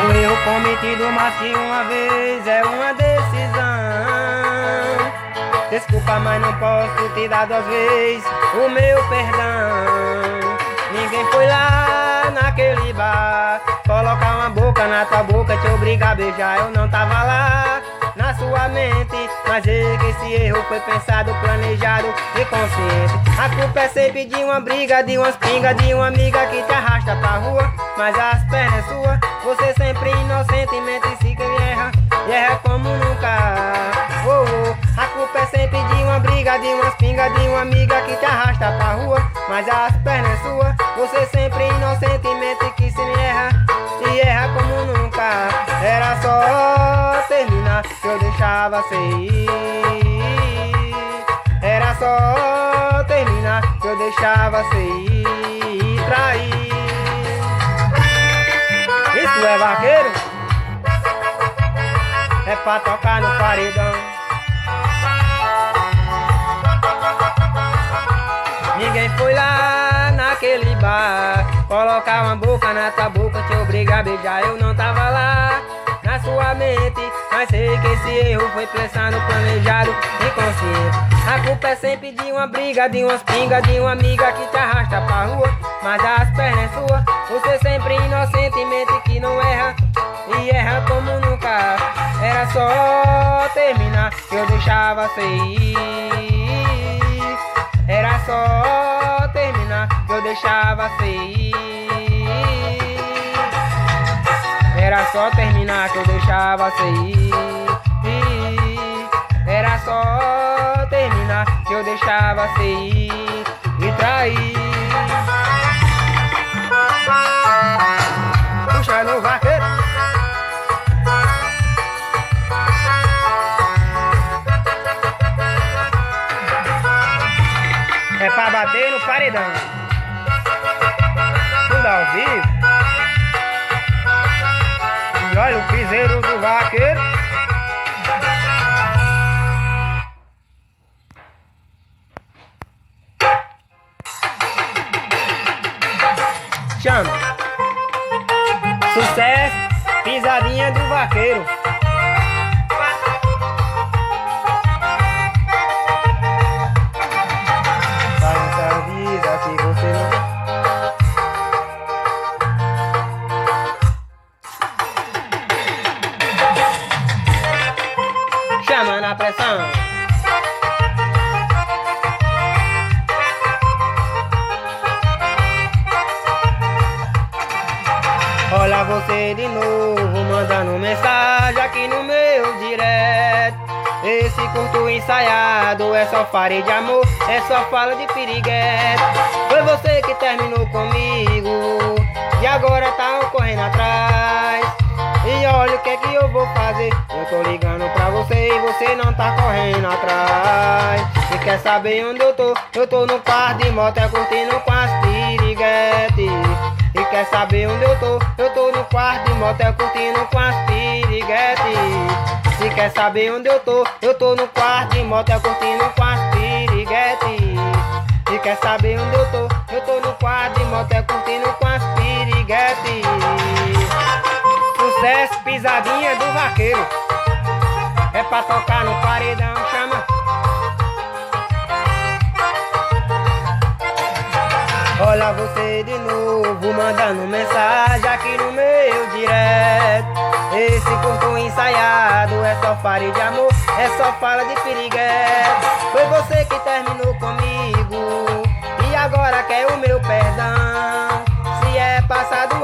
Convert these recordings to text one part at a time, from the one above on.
O erro cometido mais que uma vez é uma decisão. Desculpa, mas não posso te dar duas vezes o meu perdão. Ninguém foi lá naquele bar colocar uma boca na tua boca, te obrigar a beijar. Eu não tava lá na sua mente, mas sei que esse erro foi pensado, planejado e consciente. A culpa é sempre de uma briga, de umas pingas, de uma amiga que te arrasta pra rua, mas as pernas é sua. Você sempre inocentemente se que erra, e erra como nunca. Oh, oh. A culpa é sempre de uma briga, de umas pingas, de uma amiga que te arrasta pra rua, mas as pernas é sua. Você sempre inocentemente que se erra, e erra como nunca. Era só terminar que eu deixava você ir. Era só terminar que eu deixava você ir e trair. Isso é vaqueiro? É pra tocar no paredão. Ninguém foi lá naquele bar colocar uma boca na tua boca, te obrigar a beijar. Eu não tava lá na sua mente, mas sei que esse erro foi pensado, planejado e consciente. A culpa é sempre de uma briga, de umas pingas, de uma amiga que te arrasta pra rua, mas as pernas é sua. Você sempre inocentemente que não erra, e erra como nunca. Era só terminar que eu deixava você ir. Era só terminar que eu deixava você ir. Era só terminar que eu deixava você ir. Era só terminar que eu deixava você ir e trair. Puxa no vaqueiro. É pra bater no paredão. Tudo ao vivo. E olha o piseiro do vaqueiro. Chama. Sucesso, pisadinha do vaqueiro. Que você não... Chama na pressão. Olha você de novo mandando mensagem aqui no meu direct. Esse curto ensaiado é só fare de amor, é só fala de piriguete. Foi você que terminou comigo e agora tá correndo atrás. E olha o que é que eu vou fazer. Eu tô ligando pra você e você não tá correndo atrás. E quer saber onde eu tô? Eu tô no quarto de moto, é curtindo com as piriguete. E quer saber onde eu tô? Eu tô no quarto de moto, é curtindo com as piriguete. Se quer saber onde eu tô no quarto de moto, é curtindo com as piriguete. Se quer saber onde eu tô no quarto de moto, é curtindo com as piriguete. Sucesso, pisadinha do vaqueiro. É pra tocar no paredão, chama. Olha você de novo mandando mensagem aqui no meu direct. Esse curto ensaiado é só fare de amor, é só fala de piriguete. Foi você que terminou comigo e agora quer o meu perdão. Se é passado,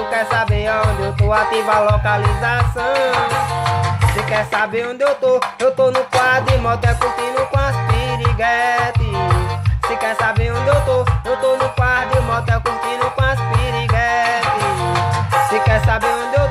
quer saber onde eu tô, ativa a localização. Se quer saber onde eu tô no quadro de moto, é curtindo com as piriguete. Se quer saber onde eu tô no quadro de moto, é curtindo com as piriguete. Se quer saber onde eu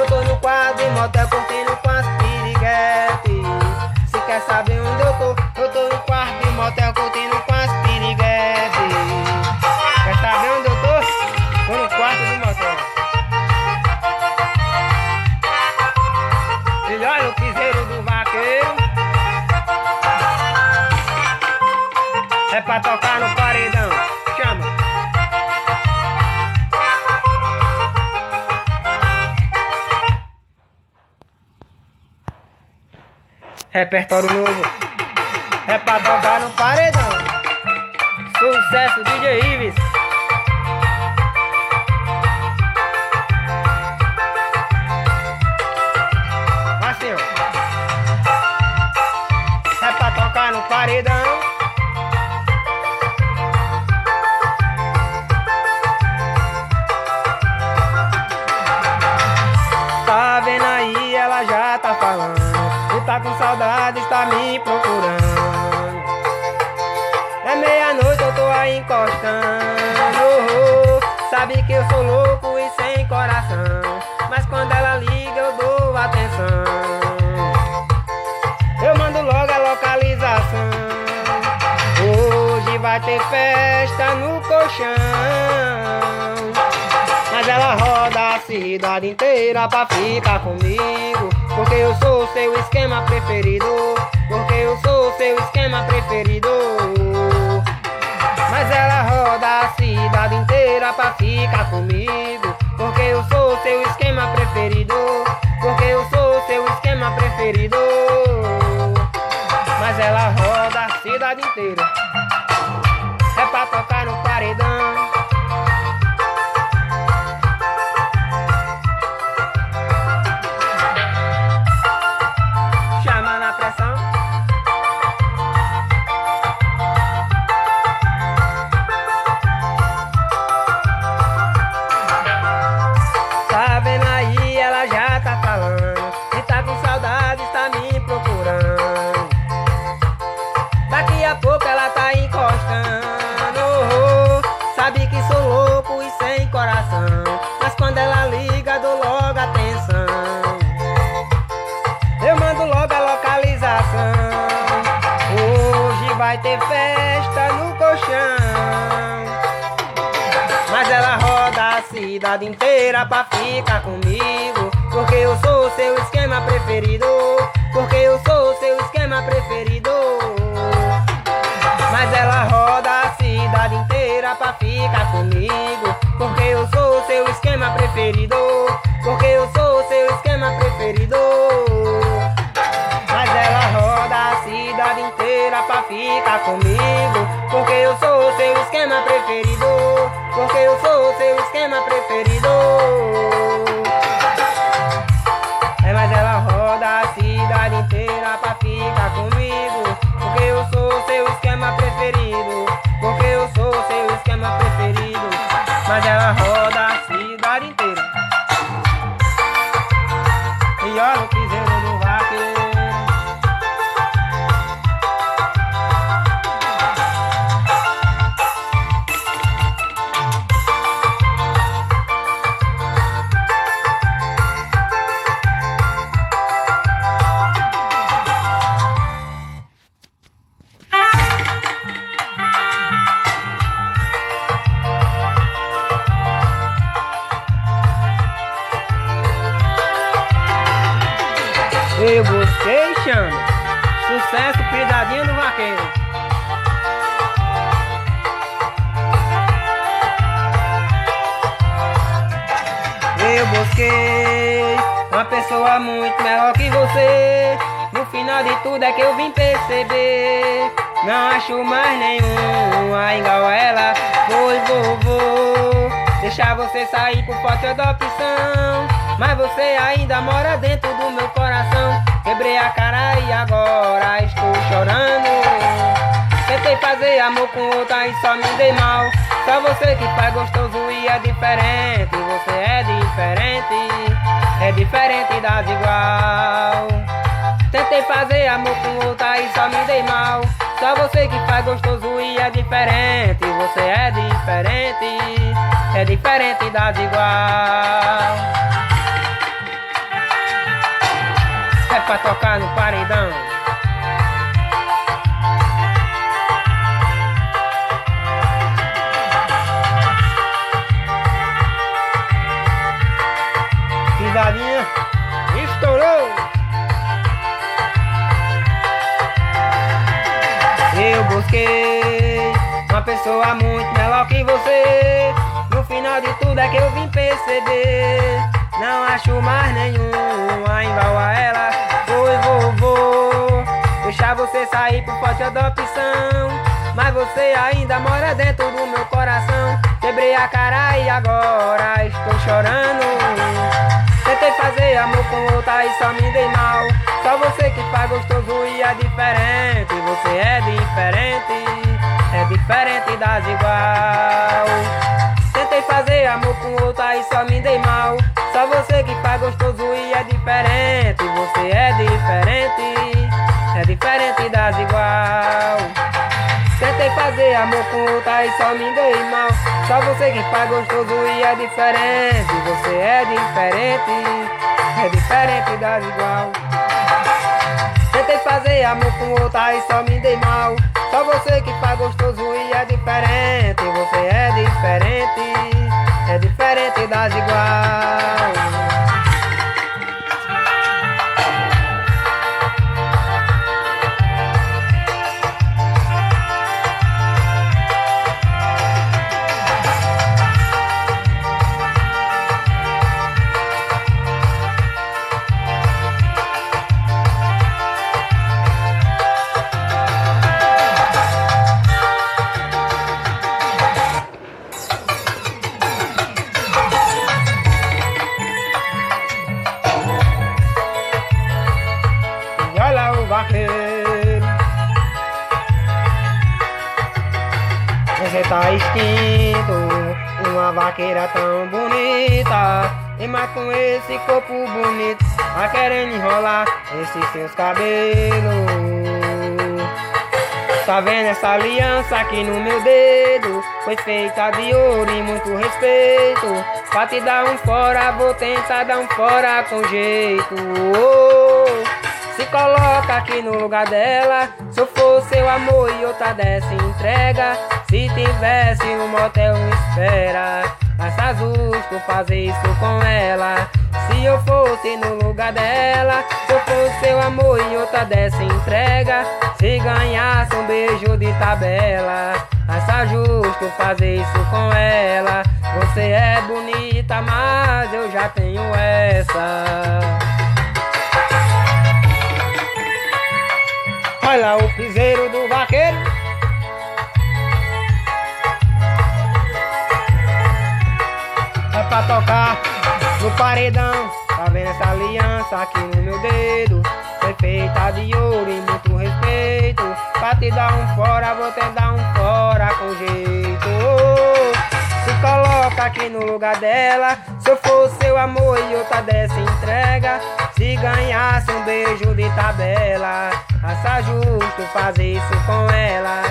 tô no quadro de moto, é curtindo com as piriguete. Se quer saber onde eu tô no quarto de moto, é curtindo com as piriguete. Quer saber onde eu tô? Tô no quarto do motor. E olha o piseiro do vaqueiro. É pra tocar no paredão, chama. Repertório novo é pra tocar no paredão. Sucesso DJ Ives. Assim, ó. É pra tocar no paredão. Tá vendo aí, ela já tá falando. E tá com saudade, está me procurando. É meia-noite, eu tô aí encostando. Sabe que eu sou louco e sem coração, mas quando ela liga eu dou atenção. Eu mando logo a localização. Hoje vai ter festa no colchão, mas ela roda a cidade inteira pra ficar comigo, porque eu sou seu esquema preferido. Porque eu sou seu esquema preferido. Mas ela roda a cidade inteira pra ficar comigo, porque eu sou seu esquema preferido. Porque eu sou seu esquema preferido. Mas ela roda a cidade inteira. É pra tocar no paredão. Chama na pressão. Tá vendo aí, ela já tá falando. E tá com saudade, está me procurando. Daqui a pouco ela tá encostando. Sabe que sou louco e sem coração, mas quando ela liga dou logo atenção. Eu mando logo a localização. Hoje vai ter festa no colchão, mas ela roda a cidade inteira pra ficar comigo, porque eu sou seu esquema preferido. Porque eu sou seu esquema preferido. Mas ela roda a cidade inteira pra ficar comigo, porque eu sou seu esquema preferido. Porque eu sou seu esquema preferido. Mas ela roda a cidade inteira pra ficar comigo, porque eu sou seu esquema preferido. Porque eu sou seu esquema preferido. Mas ela roda a cidade inteira pra ficar comigo, porque eu sou seu esquema preferido. Porque eu sou seu esquema preferido. Mas ela roda a cidade inteira. E olha o piseiro do vaqueiro. Eu busquei chama. Sucesso, pisadinha do vaqueiro. Eu busquei uma pessoa muito melhor que você. No final de tudo é que eu vim perceber. Não acho mais nenhuma igual a ela. Pois vou deixar você sair por falta de opção, mas você ainda mora dentro do meu coração. Quebrei a cara e agora estou chorando. Tentei fazer amor com outra e só me dei mal. Só você que faz gostoso e é diferente. Você é diferente das igual. Tentei fazer amor com outra e só me dei mal. Só você que faz gostoso e é diferente. Você é diferente das igual. É pra tocar no paredão. Pisadinha, estourou. Eu busquei uma pessoa muito melhor que você. No final de tudo é que eu vim perceber. Não acho mais nenhuma igual a ela. Pois vou deixar você sair por falta de opção. Mas você ainda mora dentro do meu coração. Quebrei a cara e agora estou chorando. Tentei fazer amor com outra e só me dei mal. Só você que faz gostoso e é diferente. Você é diferente das igual. Tentei fazer amor com outra e só me dei mal. Só você que faz gostoso e é diferente. Você é diferente das igual. Tentei fazer amor com outra e só me dei mal. Só você que faz gostoso e é diferente. Você é diferente das igual. Tentei fazer amor com outra e só me dei mal. Só você que faz gostoso e é diferente. Você é diferente das igual. Olha o vaqueiro, você tá extinto. Uma vaqueira tão bonita, e mas com esse corpo bonito, tá querendo enrolar esses seus cabelos. Tá vendo essa aliança aqui no meu dedo? Foi feita de ouro e muito respeito. Pra te dar um fora, vou tentar dar um fora com jeito. Se coloca aqui no lugar dela. Se eu for seu amor e outra dessa entrega. Se tivesse no motel me espera. Acha justo fazer isso com ela. Se eu fosse no lugar dela. Se eu fosse seu amor e outra dessa entrega. Se ganhasse um beijo de tabela. Acha justo fazer isso com ela. Você é bonita, mas eu já tenho essa. Olha o piseiro do vaqueiro. É pra tocar no paredão. Tá vendo essa aliança aqui no meu dedo? Foi feita de ouro e muito respeito. Pra te dar um fora, vou te dar um fora com jeito. Se coloca aqui no lugar dela. Se eu fosse seu amor e outra dessa entrega. Se ganhasse um beijo de tabela. Acha justo fazer isso com ela.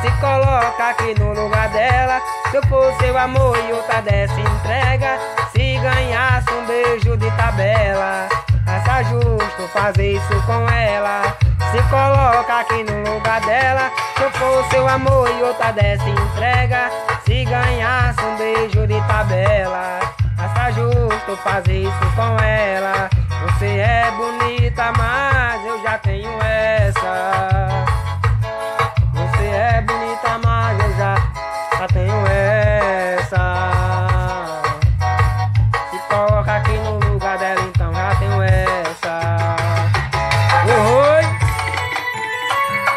Se coloca aqui no lugar dela. Se eu fosse seu amor e outra dessa entrega. Se ganhasse um beijo de tabela. Acha justo fazer isso com ela. Se coloca aqui no lugar dela. Se eu fosse seu amor e outra dessa entrega. Se ganhasse um beijo de tabela. Acha justo fazer isso com ela. Você é bonita, mas eu já tenho essa.